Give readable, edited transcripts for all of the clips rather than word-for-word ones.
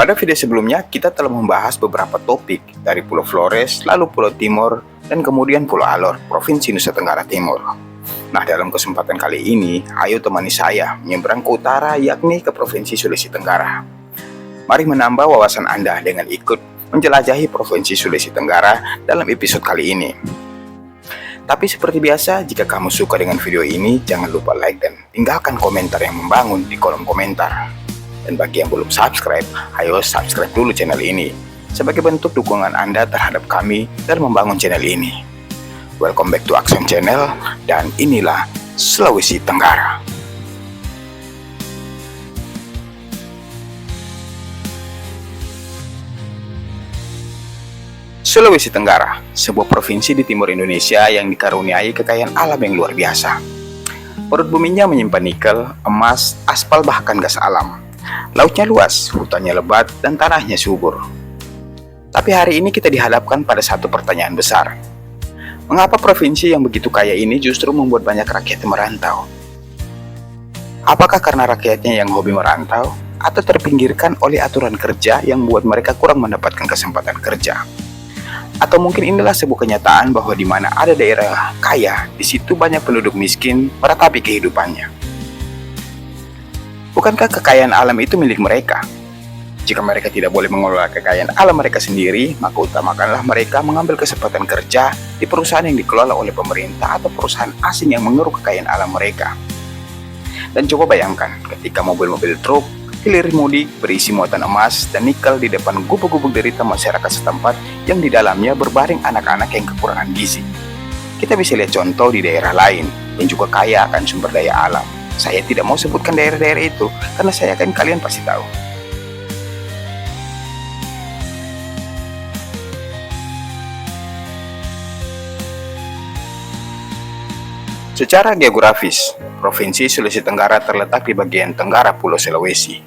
Pada video sebelumnya, kita telah membahas beberapa topik dari Pulau Flores, lalu Pulau Timor, dan kemudian Pulau Alor, Provinsi Nusa Tenggara Timur. Nah, dalam kesempatan kali ini, ayo temani saya menyeberang ke utara, yakni ke Provinsi Sulawesi Tenggara. Mari menambah wawasan Anda dengan ikut menjelajahi Provinsi Sulawesi Tenggara dalam episode kali ini. Tapi seperti biasa, jika kamu suka dengan video ini, jangan lupa like dan tinggalkan komentar yang membangun di kolom komentar. Dan bagi yang belum subscribe, ayo subscribe dulu channel ini sebagai bentuk dukungan Anda terhadap kami dalam membangun channel ini. Welcome back to Action Channel, dan inilah Sulawesi Tenggara. Sulawesi Tenggara, sebuah provinsi di timur Indonesia yang dikaruniai kekayaan alam yang luar biasa. Perut buminya menyimpan nikel, emas, aspal bahkan gas alam. Lautnya luas, hutannya lebat, dan tanahnya subur. Tapi hari ini kita dihadapkan pada satu pertanyaan besar. Mengapa provinsi yang begitu kaya ini justru membuat banyak rakyat merantau? Apakah karena rakyatnya yang hobi merantau, atau terpinggirkan oleh aturan kerja yang membuat mereka kurang mendapatkan kesempatan kerja? Atau mungkin inilah sebuah kenyataan bahwa di mana ada daerah kaya, di situ banyak penduduk miskin meratapi kehidupannya. Bukankah kekayaan alam itu milik mereka? Jika mereka tidak boleh mengelola kekayaan alam mereka sendiri, maka utamakanlah mereka mengambil kesempatan kerja di perusahaan yang dikelola oleh pemerintah atau perusahaan asing yang mengeruk kekayaan alam mereka. Dan coba bayangkan, ketika mobil-mobil truk hilir mudik berisi muatan emas dan nikel di depan gubuk-gubuk derita masyarakat setempat yang di dalamnya berbaring anak-anak yang kekurangan gizi. Kita bisa lihat contoh di daerah lain yang juga kaya akan sumber daya alam. Saya tidak mau sebutkan daerah-daerah itu karena saya yakin kalian pasti tahu. Secara geografis, Provinsi Sulawesi Tenggara terletak di bagian tenggara Pulau Sulawesi.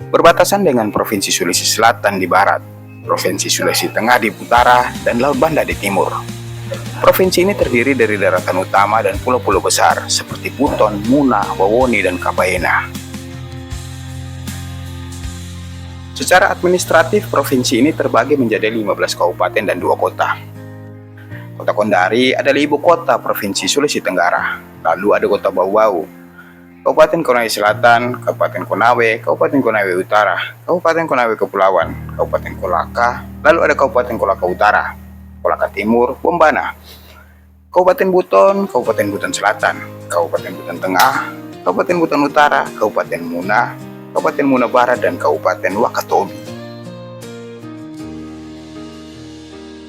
Berbatasan dengan Provinsi Sulawesi Selatan di barat, Provinsi Sulawesi Tengah di utara, dan Laut Banda di timur. Provinsi ini terdiri dari daratan utama dan pulau-pulau besar seperti Buton, Muna, Wawoni, dan Kabaena. Secara administratif, provinsi ini terbagi menjadi 15 kabupaten dan 2 kota. Kota Kendari adalah ibu kota Provinsi Sulawesi Tenggara. Lalu ada Kota Bau-Bau, Kabupaten Konawe Selatan, Kabupaten Konawe, Kabupaten Konawe Utara, Kabupaten Konawe Kepulauan, Kabupaten Kolaka, lalu ada Kabupaten Kolaka Utara, Kolaka Timur, Bombana, Kabupaten Buton, Kabupaten Buton Selatan, Kabupaten Buton Tengah, Kabupaten Buton Utara, Kabupaten Muna, Kabupaten Muna Barat, dan Kabupaten Wakatobi.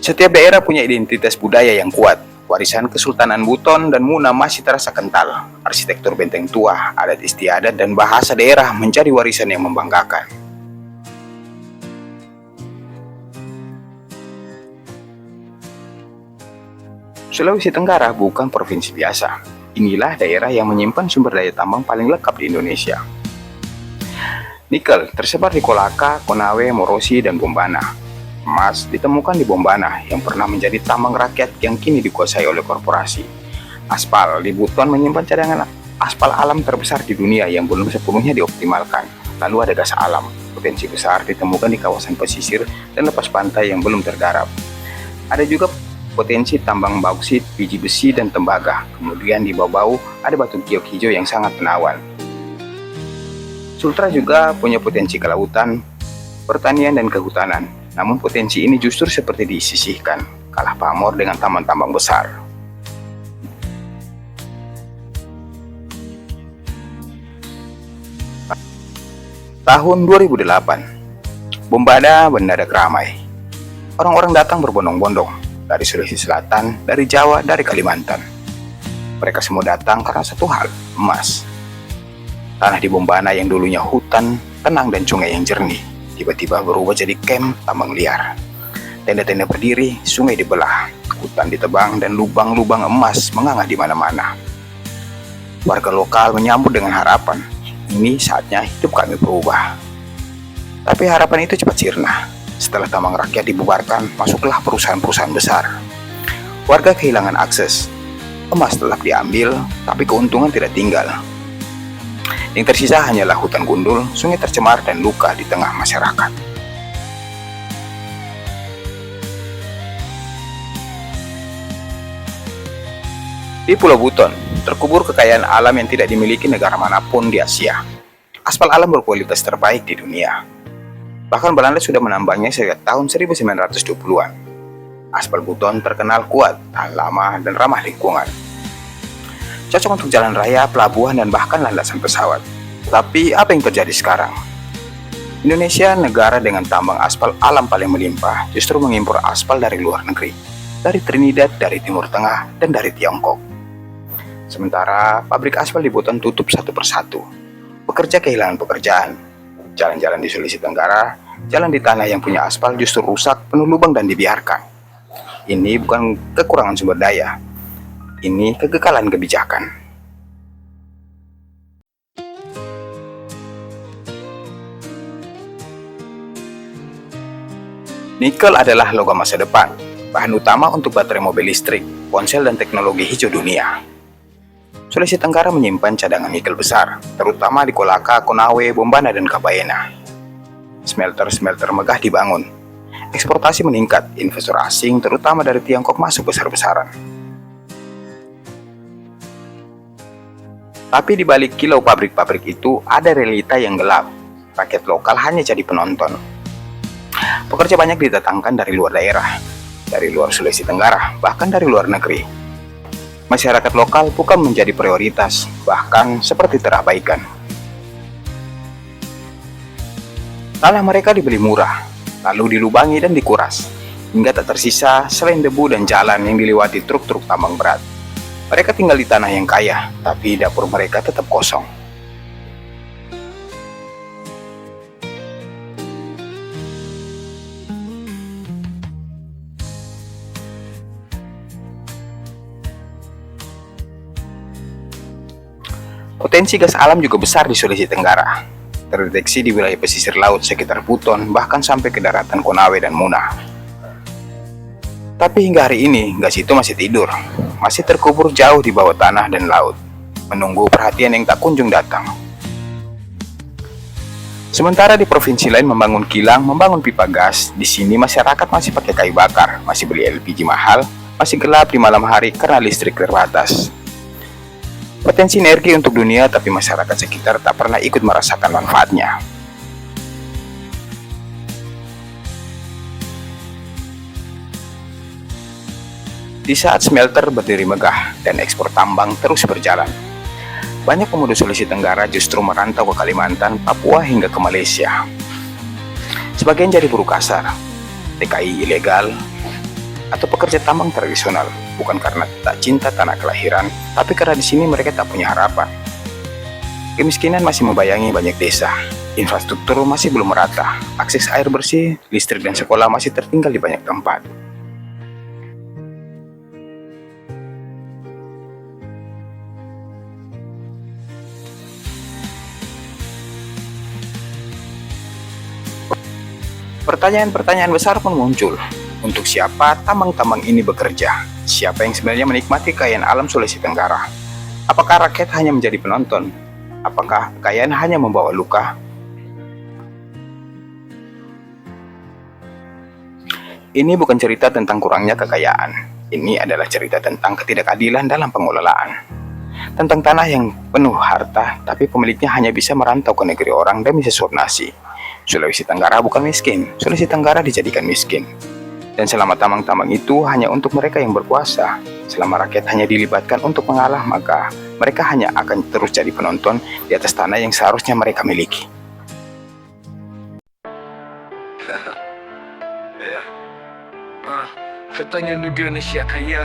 Setiap daerah punya identitas budaya yang kuat. Warisan Kesultanan Buton dan Muna masih terasa kental. Arsitektur benteng tua, adat istiadat, dan bahasa daerah menjadi warisan yang membanggakan. Sulawesi Tenggara bukan provinsi biasa. Inilah daerah yang menyimpan sumber daya tambang paling lengkap di Indonesia. Nikel tersebar di Kolaka, Konawe, Morosi, dan Bombana. Emas ditemukan di Bombana yang pernah menjadi tambang rakyat yang kini dikuasai oleh korporasi. Aspal di Buton menyimpan cadangan aspal alam terbesar di dunia yang belum sepenuhnya dioptimalkan. Lalu ada gas alam, potensi besar ditemukan di kawasan pesisir dan lepas pantai yang belum tergarap. Ada juga potensi tambang bauksit, biji besi, dan tembaga. Kemudian di Bau-Bau ada batu giok hijau yang sangat menawan. Sultra juga punya potensi kelautan, pertanian, dan kehutanan. Namun potensi ini justru seperti disisihkan, kalah pamor dengan taman tambang besar. Tahun 2008, Bombana mendadak ramai. Orang-orang datang berbondong-bondong dari Sulawesi Selatan, dari Jawa, dari Kalimantan. Mereka semua datang karena satu hal, emas. Tanah di Bombana yang dulunya hutan, tenang, dan sungai yang jernih, tiba-tiba berubah jadi kamp tambang liar. Tenda-tenda berdiri, sungai dibelah, hutan ditebang, dan lubang-lubang emas menganga di mana-mana. Warga lokal menyambut dengan harapan, ini saatnya hidup kami berubah. Tapi harapan itu cepat sirna. Setelah tambang rakyat dibubarkan, masuklah perusahaan-perusahaan besar. Warga kehilangan akses. Emas tetap diambil, tapi keuntungan tidak tinggal. Yang tersisa hanyalah hutan gundul, sungai tercemar, dan luka di tengah masyarakat. Di Pulau Buton, terkubur kekayaan alam yang tidak dimiliki negara manapun di Asia. Aspal alam berkualitas terbaik di dunia. Bahkan Belanda sudah menambangnya sejak tahun 1920-an. Aspal Buton terkenal kuat, tahan lama, dan ramah lingkungan. Cocok untuk jalan raya, pelabuhan, dan bahkan landasan pesawat. Tapi apa yang terjadi sekarang? Indonesia, negara dengan tambang aspal alam paling melimpah, justru mengimpor aspal dari luar negeri. Dari Trinidad, dari Timur Tengah, dan dari Tiongkok. Sementara pabrik aspal di Buton tutup satu persatu. Pekerja kehilangan pekerjaan. Jalan-jalan di Sulawesi Tenggara, jalan di tanah yang punya aspal justru rusak, penuh lubang dan dibiarkan. Ini bukan kekurangan sumber daya. Ini kegagalan kebijakan. Nikel adalah logam masa depan, bahan utama untuk baterai mobil listrik, ponsel, dan teknologi hijau dunia. Sulawesi Tenggara menyimpan cadangan nikel besar, terutama di Kolaka, Konawe, Bombana, dan Kabayena. Smelter-smelter megah dibangun. Eksportasi meningkat, investor asing terutama dari Tiongkok masuk besar-besaran. Tapi di balik kilau pabrik-pabrik itu ada realita yang gelap. Rakyat lokal hanya jadi penonton. Pekerja banyak didatangkan dari luar daerah, dari luar Sulawesi Tenggara, bahkan dari luar negeri. Masyarakat lokal bukan menjadi prioritas, bahkan seperti terabaikan. Tanah mereka dibeli murah, lalu dilubangi dan dikuras, hingga tak tersisa selain debu dan jalan yang dilewati truk-truk tambang berat. Mereka tinggal di tanah yang kaya, tapi dapur mereka tetap kosong. Potensi gas alam juga besar di Sulawesi Tenggara. Terdeteksi di wilayah pesisir laut sekitar Buton, bahkan sampai ke daratan Konawe dan Muna. Tapi hingga hari ini, gas itu masih tidur. Masih terkubur jauh di bawah tanah dan laut, menunggu perhatian yang tak kunjung datang. Sementara di provinsi lain membangun kilang, membangun pipa gas, di sini masyarakat masih pakai kayu bakar, masih beli LPG mahal, masih gelap di malam hari karena listrik terbatas. Potensi energi untuk dunia, tapi masyarakat sekitar tak pernah ikut merasakan manfaatnya. Di saat smelter berdiri megah dan ekspor tambang terus berjalan, banyak pemuda Sulawesi Tenggara justru merantau ke Kalimantan, Papua, hingga ke Malaysia. Sebagian jadi buruh kasar, TKI ilegal, atau pekerja tambang tradisional, bukan karena tak cinta tanah kelahiran, tapi karena di sini mereka tak punya harapan. Kemiskinan masih membayangi banyak desa, infrastruktur masih belum merata, akses air bersih, listrik, dan sekolah masih tertinggal di banyak tempat. Pertanyaan-pertanyaan besar pun muncul. Untuk siapa tambang-tambang ini bekerja? Siapa yang sebenarnya menikmati kekayaan alam Sulawesi Tenggara? Apakah rakyat hanya menjadi penonton? Apakah kekayaan hanya membawa luka? Ini bukan cerita tentang kurangnya kekayaan. Ini adalah cerita tentang ketidakadilan dalam pengelolaan. Tentang tanah yang penuh harta, tapi pemiliknya hanya bisa merantau ke negeri orang demi sesuap nasi. Sulawesi Tenggara bukan miskin, Sulawesi Tenggara dijadikan miskin. Dan selama tambang-tambang itu hanya untuk mereka yang berkuasa, selama rakyat hanya dilibatkan untuk mengalah, maka mereka hanya akan terus jadi penonton di atas tanah yang seharusnya mereka miliki. Katanya Indonesia kaya.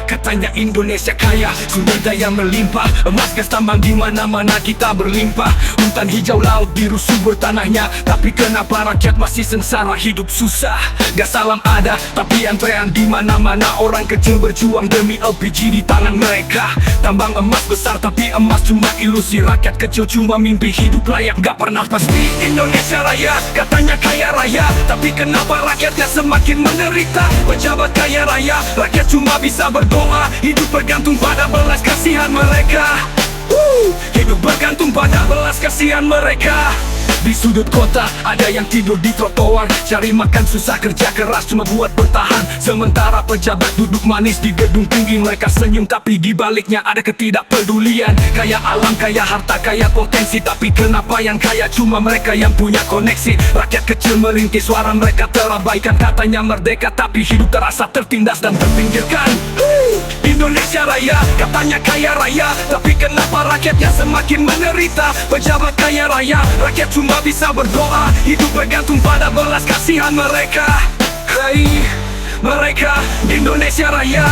Katanya Indonesia kaya, sumber daya melimpah, emas gas tambang di mana-mana kita berlimpah. Hutan hijau, laut biru, subur tanahnya. Tapi kenapa rakyat masih sengsara, hidup susah? Gas alam ada, tapi antrean di mana-mana. Orang kecil berjuang demi LPG di tangan mereka. Tambang emas besar, tapi emas cuma ilusi. Rakyat kecil cuma mimpi hidup layak, gak pernah pasti. Indonesia raya, katanya kaya raya, tapi Tapi kenapa rakyatnya semakin menderita? Pejabat kaya raya, rakyat cuma bisa berdoa. Hidup bergantung pada belas kasihan mereka. Hidup bergantung pada belas kasihan mereka. Di sudut kota ada yang tidur di trotoar, cari makan susah, kerja keras cuma buat bertahan. Sementara pejabat duduk manis di gedung tinggi, mereka senyum tapi di baliknya ada ketidakpedulian. Kaya alam, kaya harta, kaya potensi, tapi kenapa yang kaya cuma mereka yang punya koneksi? Rakyat kecil merintih, suara mereka terabaikan. Katanya merdeka tapi hidup terasa tertindas dan terpinggirkan. Indonesia Raya, katanya kaya raya, tapi kenapa rakyatnya semakin menderita? Pejabat kaya raya, rakyat cuma bisa berdoa. Hidup bergantung pada belas kasihan mereka. Hey, mereka Indonesia Raya,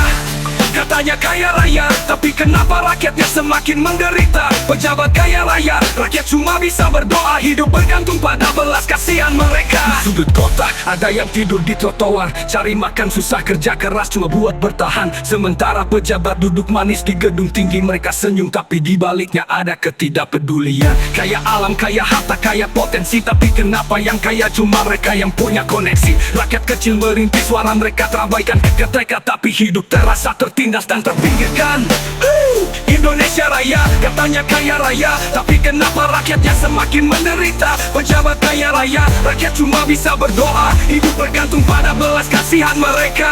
katanya kaya raya, tapi kenapa rakyatnya semakin menderita? Pejabat kaya raya, rakyat cuma bisa berdoa. Hidup bergantung pada belas kasihan mereka. Di sudut kota ada yang tidur di trotoar, cari makan susah, kerja keras cuma buat bertahan. Sementara pejabat duduk manis di gedung tinggi, mereka senyum tapi di baliknya ada ketidakpedulian. Kaya alam, kaya harta, kaya potensi, tapi kenapa yang kaya cuma mereka yang punya koneksi? Rakyat kecil merintih, suara mereka terabaikan. Ketika tapi hidup terasa tertindas dan terpinggirkan. Indonesia Raya, katanya kaya raya, tapi kenapa rakyatnya semakin menderita? Pejabat kaya raya, rakyat cuma bisa berdoa. Hidup bergantung pada belas kasihan mereka.